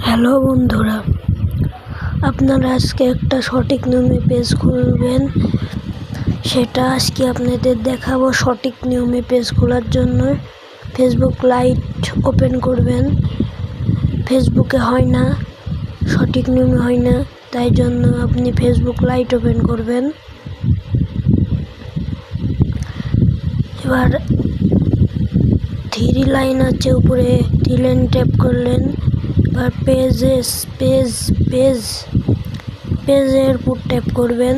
Hello বন্ধুরা, আপনারা আজকে একটা সঠিক নিয়মে পেজ খুলবেন। সেটা আজকে আপনাদের দেখাবো। সঠিক নিয়মে পেজ খোলার জন্য ফেসবুক লাইট ওপেন করবেন। ফেসবুকে হয় না, সঠিক নিয়মে হয় না, তাই জন্য আপনি ফেসবুক লাইট ওপেন করবেন। এবার থ্রি লাইন আছে উপরে, থ্রি লাইন ট্যাপ করলেন। এবার পেজের উপর ট্যাপ করবেন।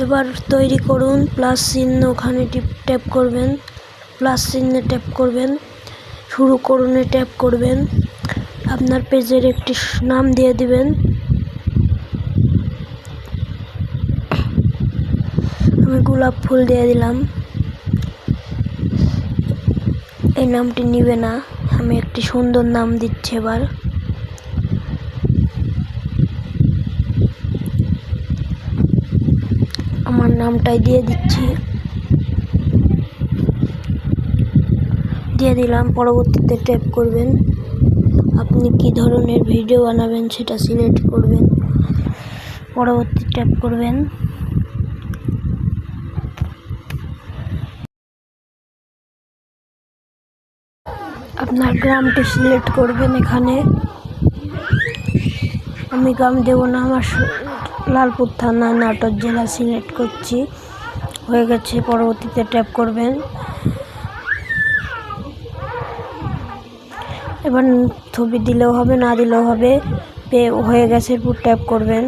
এবার তৈরি করুন, প্লাস চিহ্ন ওখানে ট্যাপ করবেন, প্লাস চিহ্নে ট্যাপ করবেন, শুরু করুনে ট্যাপ করবেন। আপনার পেজের একটি নাম দিয়ে দিবেন। আমি গোলাপ ফুল দিয়ে দিলাম। এই নামটি নিবে না, আমি একটি সুন্দর নাম দিচ্ছি। এবার আমার নামটাই দিয়ে দিলাম। পরবর্তীতে ট্যাপ করবেন। আপনি কি ধরনের ভিডিও বানাবেন সেটা সিলেক্ট করবেন, পরবর্তী ট্যাপ করবেন। আপনার গ্রামটি সিলেক্ট করবেন। এখানে আমি গ্রাম দেব না, আমার লালপুর থানা নাটোর জেলা সিলেক্ট করছি। হয়ে গেছে, পরবর্তীতে ট্যাপ করবেন। এবার ছবি দিলেও হবে, না দিলেও হবে, হয়ে গেছে, এরপর ট্যাপ করবেন।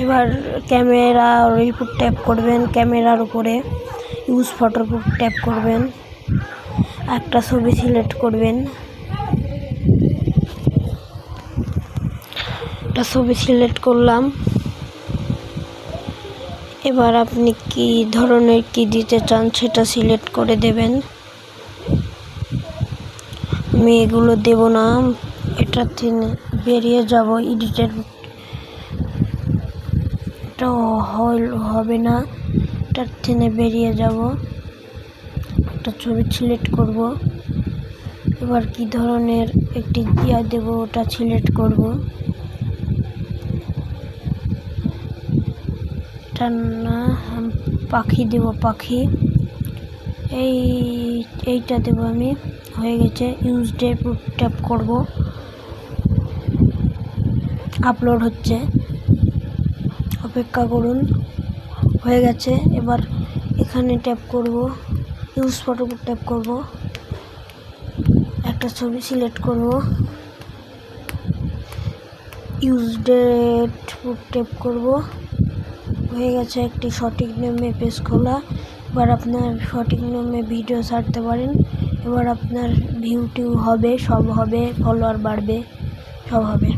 এবার ক্যামেরার উপর ট্যাপ করবেন। ক্যামেরার উপরে ইউজ ফটোর উপর ট্যাপ করবেন। একটা ছবি সিলেক্ট করবেন। একটা ছবি সিলেক্ট করলাম। এবার আপনি কি ধরনের কি দিতে চান সেটা সিলেক্ট করে দেবেন। আমি এগুলো দেব না, এটা থেকে বেরিয়ে যাব। এডিটের এটা হবে না, এটার থেকে বেরিয়ে যাব। একটা ছবি সিলেক্ট করব। এবার কি ধরনের একটি দিয়া দেব ওটা সিলেক্ট করব। এটা না, পাখি দেব, পাখি। এইটা দেব আমি। হয়ে গেছে, ইউজ ডে ট্যাপ করব। আপলোড হচ্ছে, অপেক্ষা করুন। হয়ে গেছে, এবার এখানে ট্যাপ করব, ইউজ ফটো ট্যাপ করব, একটা ছবি সিলেক্ট করব, ইউজ ডেট ট্যাপ করব। হয়ে গেছে, একটি সঠিক নিয়মে পেজ খোলা। এবার আপনার সঠিক নিয়মে ভিডিও ছাড়তে পারেন। এবার আপনার ভিউ টিউ হবে, সব হবে, ফলোয়ার বাড়বে, সব হবে।